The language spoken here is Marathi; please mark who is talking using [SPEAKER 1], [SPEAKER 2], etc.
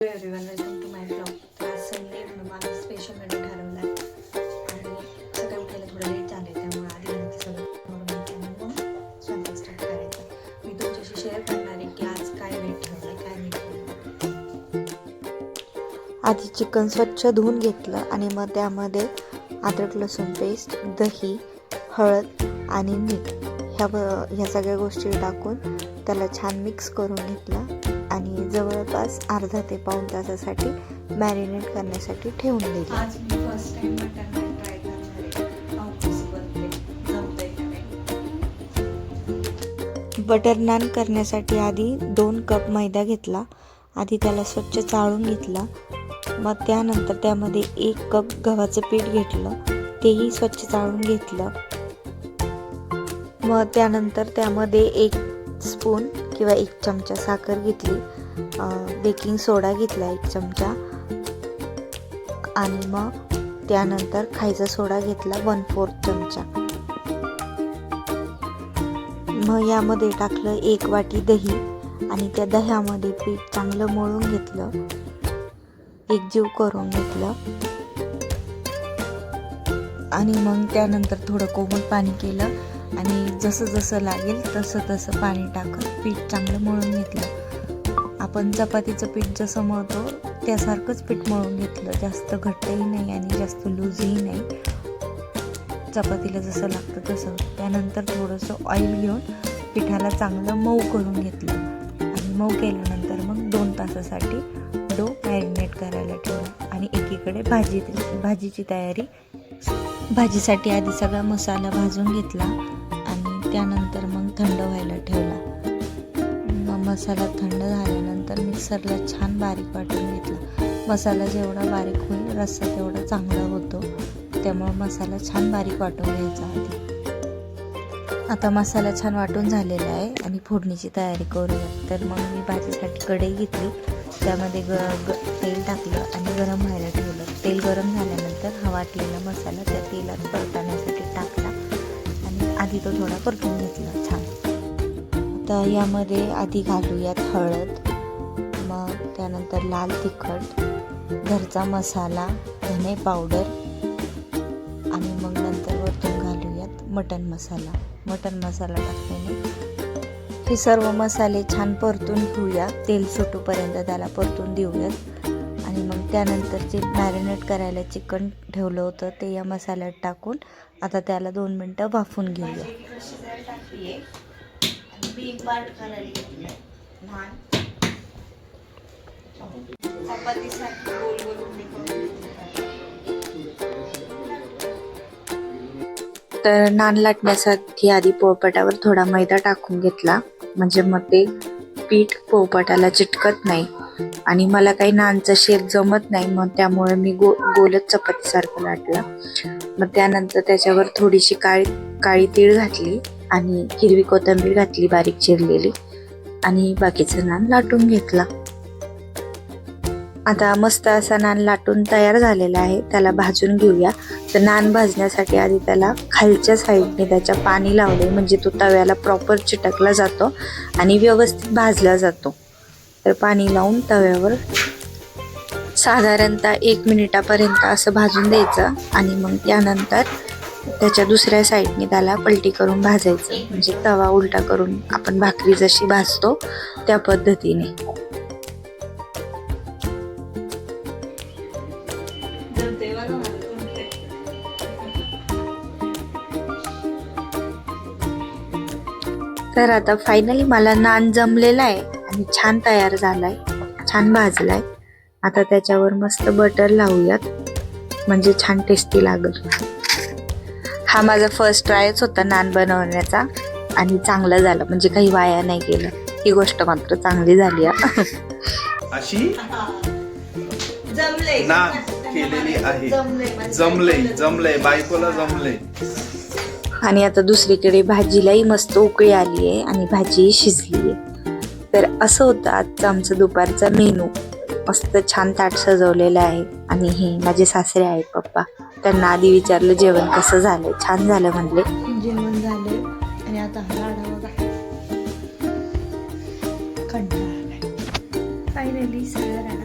[SPEAKER 1] Everyone, welcome to my blog. तर आज संडे म्हणून मला स्पेशल मेनू ठरवला आहे आणि सकाळी उठायला थोडं लेट झालं आहे, त्यामुळे आधी घराचं सगळं मग स्वयंपाक स्टार्ट करायचा. मी तुमच्याशी शेअर करणार आहे की आज काय वेट ठरवलं, काय नाही ठरवलं.
[SPEAKER 2] आधी चिकन स्वच्छ धुवून घेतलं आणि मग त्यामध्ये अद्रक लसूण पेस्ट, दही, हळद आणि मीठ ह्या सगळ्या गोष्टी टाकून त्याला छान मिक्स करून घेतलं आणि जवळपास अर्धा ते पाऊण तासासाठी मॅरिनेट करण्यासाठी ठेवून दिलं.
[SPEAKER 1] आज मी फर्स्ट टाइम मटन ट्राय करणार आहे.
[SPEAKER 2] बटर नान करण्यासाठी आधी 2 कप मैदा घेतला. आधी त्याला स्वच्छ चाळून घेतला. मग त्यानंतर त्यामध्ये 1 कप गव्हाचं पीठ घेतलं, तेही स्वच्छ चाळून घेतलं. मग त्यानंतर त्यामध्ये 1 स्पून किंवा 1 चमचा साखर घेतली, बेकिंग सोडा घेतला 1 चमचा आणि मग त्यानंतर खायचा सोडा घेतला 1/4 चमचा. मग यामध्ये टाकलं 1 वाटी दही आणि त्या दह्यामध्ये पीठ चांगलं मळून घेतलं, एकजीव करून घेतलं आणि मग त्यानंतर थोडं कोमट पाणी केलं आणि जसं जसं लागेल तसं तसं पाणी टाकत पीठ चांगलं मळून घेतलं. आपण चपातीचं पीठ जसं मळतो त्यासारखंच पीठ मळून घेतलं, जास्त घट्टही नाही आणि जास्त लूजही नाही, चपातीला जसं लागतं तसं. त्यानंतर थोडंसं ऑइल घेऊन पिठाला चांगलं मऊ करून घेतलं आणि मऊ केल्यानंतर मग 2 तासासाठी डो मॅरिनेट करायला ठेवला आणि एकीकडे भाजीची तयारी. भाजीसाठी आधी सगळा मसाला भाजून घेतला आणि त्यानंतर मग थंड व्हायला ठेवला. मग मसाला थंड झाल्यानंतर मिक्सरला छान बारीक वाटून घेतला. मसाला जेवढा बारीक होईल रस्सा तेवढा चांगला होतो, त्यामुळे मसाला छान बारीक वाटून घ्यायचा आधी. आता मसाला छान वाटून झालेला आहे आणि फोडणीची तयारी करूया. तर मग मी भाजीसाठी कढई घेतली, त्यामध्ये तेल टाकलं आणि गरम व्हायला ठेवलं. तेल गरम झाल्यानंतर हा वाटलेला मसाला त्या तेलात परतण्यासाठी टाकला आणि आधी तो थोडा परतून घेतला छान. आता यामध्ये आधी घालूयात हळद, मग त्यानंतर लाल तिखट, घरचा मसाला, धने पावडर आणि मग नंतर वरतून घालूयात मटण मसाला. मटण मसाला टाकल्याने हे सर्व मसाले छान परतून घेऊया, तेल सुटूपर्यंत त्याला परतून देऊयात आणि मग त्यानंतर जे मॅरिनेट करायला चिकन ठेवलं होतं ते या मसाल्यात टाकून आता त्याला 2 मिनटं वाफून घेऊया. तर नान लाटण्यासाठी आधी पोळपाटावर थोडा मैदा टाकून घेतला, म्हणजे मग ते पीठ पोळपाटाला चिटकत नाही आणि मला काही नानचा शेप जमत नाही, मग त्यामुळे मी गोलच चपातीसारखं लाटलं. मग त्यानंतर त्याच्यावर थोडीशी काळी तीळ घातली आणि हिरवी कोथिंबीर घातली बारीक चिरलेली आणि बाकीचं नान लाटून घेतला. आता मस्त असा नान लाटून तयार झालेला आहे, त्याला भाजून घेऊया. तर नान भाजण्यासाठी आधी त्याला खालच्या साईडने त्याच्या पाणी लावले, म्हणजे तो तव्याला प्रॉपर चिटकला जातो आणि व्यवस्थित भाजला जातो. तर पाणी लावून तव्यावर साधारणतः 1 मिनिटापर्यंत असं भाजून द्यायचं आणि मग त्यानंतर त्याच्या दुसऱ्या साईडने त्याला पलटी करून भाजायचं, म्हणजे तवा उलटा करून आपण भाकरी जशी भाजतो त्या पद्धतीने. तर आता फायनली मला नान जमलेला आहे आणि छान तयार झालाय, छान भाजलाय. आता त्याच्यावर मस्त बटर लावूयात, म्हणजे छान टेस्टी लागल. हा माझा फर्स्ट ट्रायच होता नान बनवण्याचा आणि चांगला झाला, म्हणजे काही वाया नाही गेलं. ही गोष्ट मात्र चांगली झाली.
[SPEAKER 3] अशी नान केलेली आहे. जमले बायकोला जमले.
[SPEAKER 2] आणि आता दुसरीकडे भाजीलाही मस्त उकळी आली आहे आणि भाजी शिजली आहे. तर असं होतं आजचं आमचं दुपारचा मेनू. मस्त छान ताट सजवलेलं आहे आणि हे माझे सासरे आहेत पप्पा. त्यांना आधी विचारलं जेवण कसं झालंय, छान झालं म्हणले.
[SPEAKER 1] जेवण झालं आणि आता कंटाळा फायनली सगळं